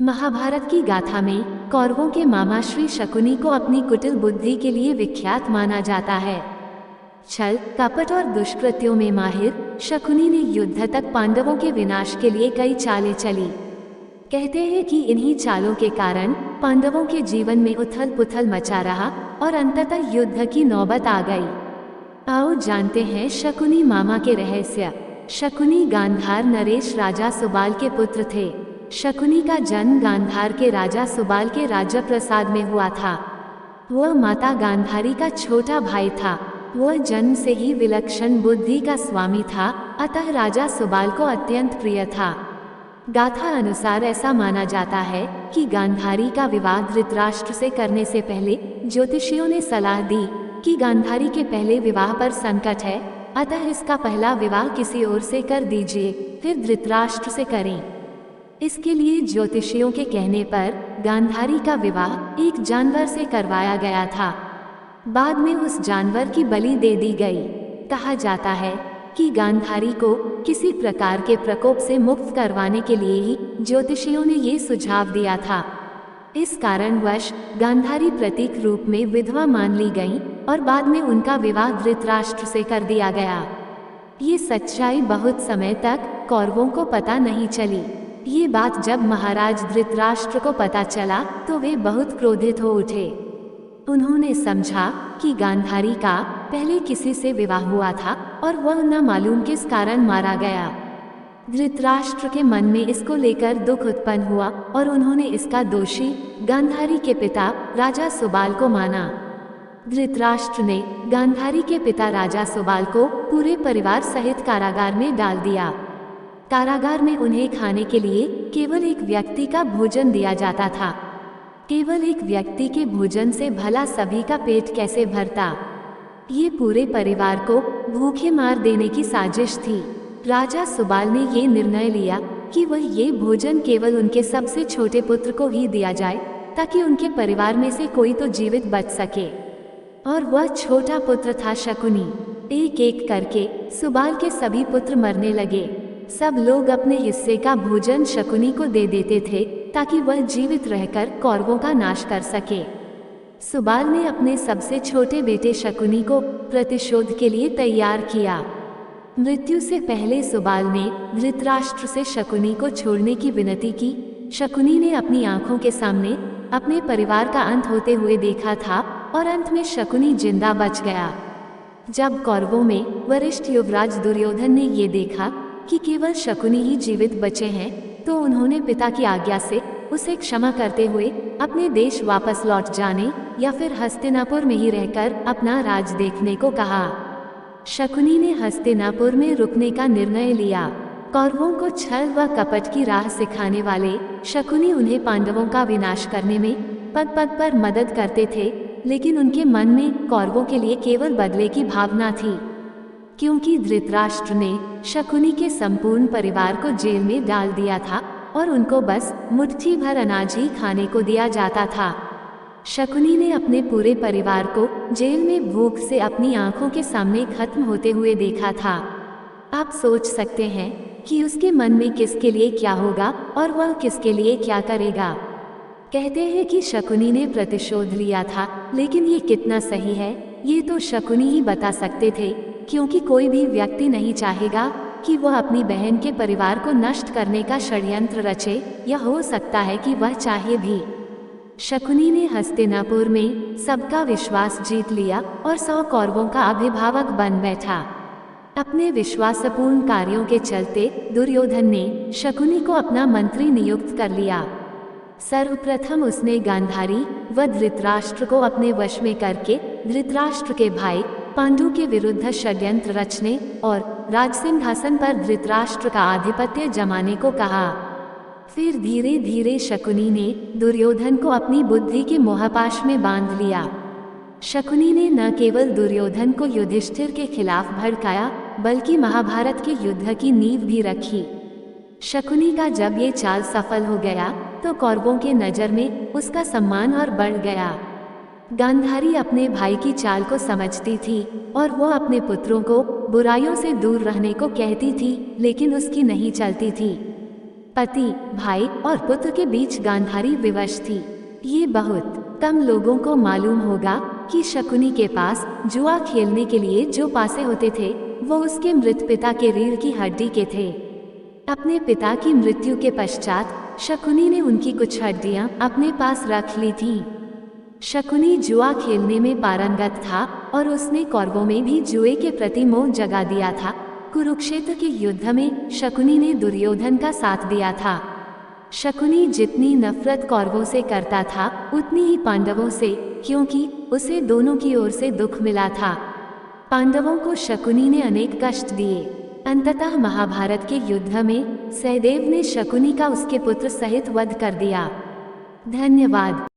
महाभारत की गाथा में कौरवों के मामा श्री शकुनी को अपनी कुटिल बुद्धि के लिए विख्यात माना जाता है। छल, कपट और दुष्कृत्यों में माहिर शकुनी ने युद्ध तक पांडवों के विनाश के लिए कई चालें चली। कहते हैं कि इन्हीं चालों के कारण पांडवों के जीवन में उथल पुथल मचा रहा और अंततः युद्ध की नौबत आ गई। आओ जानते हैं शकुनी मामा के रहस्य। शकुनी गांधार नरेश राजा सुबाल के पुत्र थे। शकुनी का जन्म गांधार के राजा सुबाल के राज्य प्रसाद में हुआ था। वह माता गांधारी का छोटा भाई था। वह जन्म से ही विलक्षण बुद्धि का स्वामी था, अतः राजा सुबाल को अत्यंत प्रिय था। गाथा अनुसार ऐसा माना जाता है कि गांधारी का विवाह धृतराष्ट्र से करने से पहले ज्योतिषियों ने सलाह दी कि गांधारी के पहले विवाह पर संकट है, अतः इसका पहला विवाह किसी और से कर दीजिए, फिर धृतराष्ट्र से करें। इसके लिए ज्योतिषियों के कहने पर गांधारी का विवाह एक जानवर से करवाया गया था। बाद में उस जानवर की बलि दे दी गई। कहा जाता है कि गांधारी को किसी प्रकार के प्रकोप से मुक्त करवाने के लिए ही ज्योतिषियों ने ये सुझाव दिया था। इस कारणवश गांधारी प्रतीक रूप में विधवा मान ली गई और बाद में उनका विवाह धृतराष्ट्र से कर दिया गया। ये सच्चाई बहुत समय तक कौरवों को पता नहीं चली। ये बात जब महाराज धृतराष्ट्र को पता चला तो वे बहुत क्रोधित हो उठे। उन्होंने समझा कि गांधारी का पहले किसी से विवाह हुआ था और वह न मालूम किस कारण मारा गया। धृतराष्ट्र के मन में इसको लेकर दुख उत्पन्न हुआ और उन्होंने इसका दोषी गांधारी के पिता राजा सुबाल को माना। धृतराष्ट्र ने गांधारी के पिता राजा सुबाल को पूरे परिवार सहित कारागार में डाल दिया। कारागार में उन्हें खाने के लिए केवल एक व्यक्ति का भोजन दिया जाता था। केवल एक व्यक्ति के भोजन से भला सभी का पेट कैसे भरता। ये पूरे परिवार को भूखे मार देने की साजिश थी। राजा सुबाल ने ये निर्णय लिया कि वह ये भोजन केवल उनके सबसे छोटे पुत्र को ही दिया जाए, ताकि उनके परिवार में से कोई तो जीवित बच सके। और वह छोटा पुत्र था शकुनी। एक एक करके सुबाल के सभी पुत्र मरने लगे। सब लोग अपने हिस्से का भोजन शकुनी को दे देते थे ताकि वह जीवित रहकर कौरवों का नाश कर सके। सुबाल ने अपने सबसे छोटे बेटे शकुनी को प्रतिशोध के लिए तैयार किया। मृत्यु से पहले सुबाल ने धृतराष्ट्र से शकुनी को छोड़ने की विनती की। शकुनी ने अपनी आंखों के सामने अपने परिवार का अंत होते हुए देखा था और अंत में शकुनी जिंदा बच गया। जब कौरवों में वरिष्ठ युवराज दुर्योधन ने ये देखा कि केवल शकुनी ही जीवित बचे हैं, तो उन्होंने पिता की आज्ञा से उसे क्षमा करते हुए अपने देश वापस लौट जाने या फिर हस्तिनापुर में ही रहकर अपना राज देखने को कहा। शकुनी ने हस्तिनापुर में रुकने का निर्णय लिया। कौरवों को छल व कपट की राह सिखाने वाले शकुनी उन्हें पांडवों का विनाश करने में पग पग पर मदद करते थे, लेकिन उनके मन में कौरवों के लिए केवल बदले की भावना थी। क्योंकि धृतराष्ट्र ने शकुनी के संपूर्ण परिवार को जेल में डाल दिया था और उनको बस मुट्ठी भर अनाज ही खाने को दिया जाता था। शकुनी ने अपने पूरे परिवार को जेल में भूख से अपनी आंखों के सामने खत्म होते हुए देखा था। आप सोच सकते हैं कि उसके मन में किसके लिए क्या होगा और वह किसके लिए क्या करेगा। कहते हैं कि शकुनी ने प्रतिशोध लिया था, लेकिन ये कितना सही है ये तो शकुनी ही बता सकते थे, क्योंकि कोई भी व्यक्ति नहीं चाहेगा कि वह अपनी बहन के परिवार को नष्ट करने का षड्यंत्र रचे, या हो सकता है कि वह चाहे भी। शकुनी ने हस्तिनापुर में सबका विश्वास जीत लिया और 100 कौरवों का अभिभावक बन बैठा। अपने विश्वासपूर्ण कार्यों के चलते दुर्योधन ने शकुनी को अपना मंत्री नियुक्त कर लिया। सर्वप्रथम उसने गांधारी व धृतराष्ट्र को अपने वश में करके धृतराष्ट्र के भाई पांडु के विरुद्ध षड्यंत्र रचने और राजसिंहासन पर धृतराष्ट्र का आधिपत्य जमाने को कहा। फिर धीरे धीरे शकुनी ने दुर्योधन को अपनी बुद्धि के मोहपाश में बांध लिया। शकुनी ने न केवल दुर्योधन को युधिष्ठिर के खिलाफ भड़काया, बल्कि महाभारत के युद्ध की नींव भी रखी। शकुनी का जब ये चाल सफल हो गया तो कौरवों के नजर में उसका सम्मान और बढ़ गया। गांधारी अपने भाई की चाल को समझती थी और वो अपने पुत्रों को बुराइयों से दूर रहने को कहती थी, लेकिन उसकी नहीं चलती थी। पति, भाई और पुत्र के बीच गांधारी विवश थी। ये बहुत कम लोगों को मालूम होगा कि शकुनी के पास जुआ खेलने के लिए जो पासे होते थे वो उसके मृत पिता के रीढ़ की हड्डी के थे। अपने पिता की मृत्यु के पश्चात शकुनी ने उनकी कुछ हड्डियां अपने पास रख ली थीं। शकुनी जुआ खेलने में पारंगत था और उसने कौरवों में भी जुए के प्रति मोह जगा दिया था। कुरुक्षेत्र के युद्ध में शकुनी ने दुर्योधन का साथ दिया था। शकुनी जितनी नफरत कौरवों से करता था उतनी ही पांडवों से, क्योंकि उसे दोनों की ओर से दुख मिला था। पांडवों को शकुनी ने अनेक कष्ट दिए। अंततः महाभारत के युद्ध में सहदेव ने शकुनी का उसके पुत्र सहित वध कर दिया। धन्यवाद।